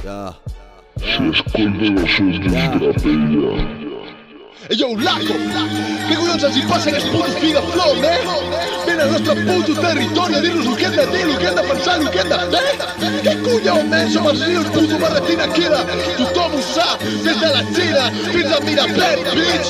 Se esconde los ojos de pella. Yo, Laco, què collons els hi passa a aquests putos figa flom, Venen al nostre puto territori a dir-nos el que hem de dir, el que hem de pensar, el que hem de fer. Què collons, Som els rius, puto barretina queda. Tothom ho sap, des de la Xina fins a Mirapet, bitch.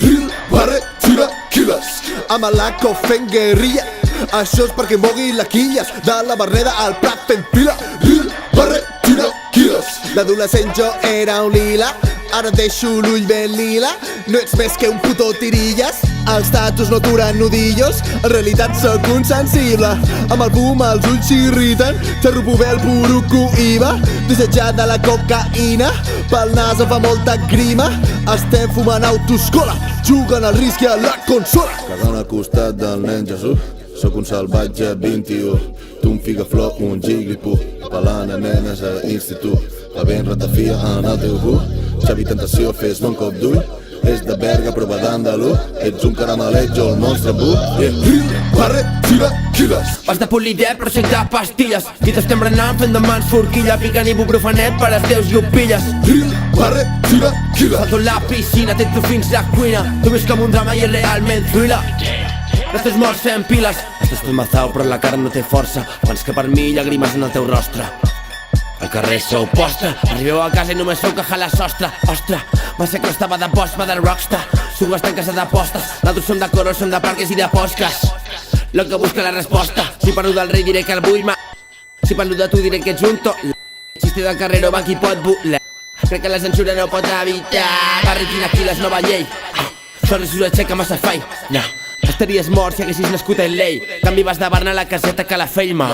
Real barretina killers, amb el Laco fent guerrilla. Això és perquè mogui la quilles, de la Verneda al Prat fent fila. Real barretina killers. L'adolescent jo era un lila, ara deixo l'ull ben lila. No ets més que un puto tirilles, els tatus no duren nudillos. En realitat sóc un sensible, amb el boom els ulls s'irriten. Xarrupo bé el buruco IVA, desitjat de la cocaïna. Pel nas em fa molta grima, estem fumant autoescola, jugant al risc i a la consola. Cagant al costat del nen Jesús, sóc un salvatge 21. Tu un figaflor, un jiglipu, pelant a nenes a institut. Va ben ratafia en el teu bu, Xavi Tentació, fes-me un cop d'ull. És de Berga, prova d'andalú, ets un caramelet, jo el monstre bu. Barretina killers. Vas de polider, però sec de pastilles, i t'estem berenant fent de mans forquilla, picant ibuprofenet per als teus llupilles. Barretina killers. Salto la piscina, t'entro fins la cuina, tu ves com un drama i és realment thriller. Estàs morts fent piles, estàs tot mazau però la cara no té força, abans que per mi llàgrimes en el teu rostre. Al carrer sou postre, arribeu a casa i només sou cajar la sostre. Ostres, va ser que estava de boss, va de rockstar. Sugo està en casa d'apostes, nosaltres som de coros, som de parques i de posques. Lo que busca la resposta, si parlo del rei diré que el vull si parlo de tu diré que ets un tot. Xiste de carrera va qui pot voler, crec que la censura no pot evitar. Barretina Killers, nova llei, sorry si us aixeca massa feina. Estaries mort si haguessis nascut en l'Ei, canvi vas de Barna a la caseta que la feima.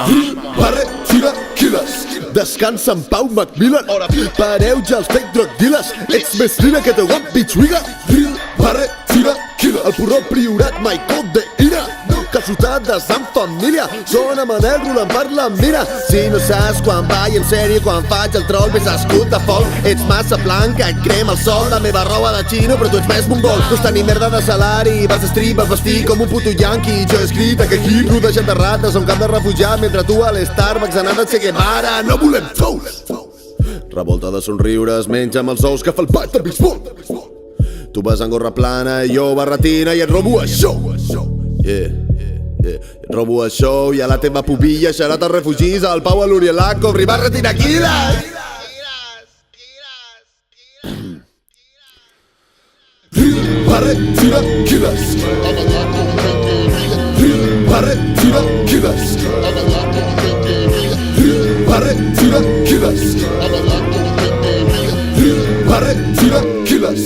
Barretina killers, descansa en pau Macmillan. Pareu ja els fake drug dealers, ets més lila que teu gat bitch wiga. Barretina killers, el porró priorat mai cop de ira. Calçotades en família, sona Manel rolant per la mira. Si no saps quan vaig en sèrie, quan faig el troll ves escut de foc. Ets massa blanca, et crema el sol, la meva roba de xino però tu ets més mongol. No estàs ni merda de salari, vas strip, vas vestir com un puto yanqui. Jo he escrit que aquí rodejat de rates a un camp de refugiat, mentre tu a l'Starbucks anant a Che Guevara. No volem tous. Revolta de somriures, menja amb els ous que fa el pat de béisbol. Tu vas en gorra plana i jo barretina i et robo això. Et robo això i a la teva pubilla xarat els refugis, al Pau, a l'Uri, a l'Aco, Barretina Killers. Barretina Killers. Barretina Killers. Barretina Killers. Barretina Killers.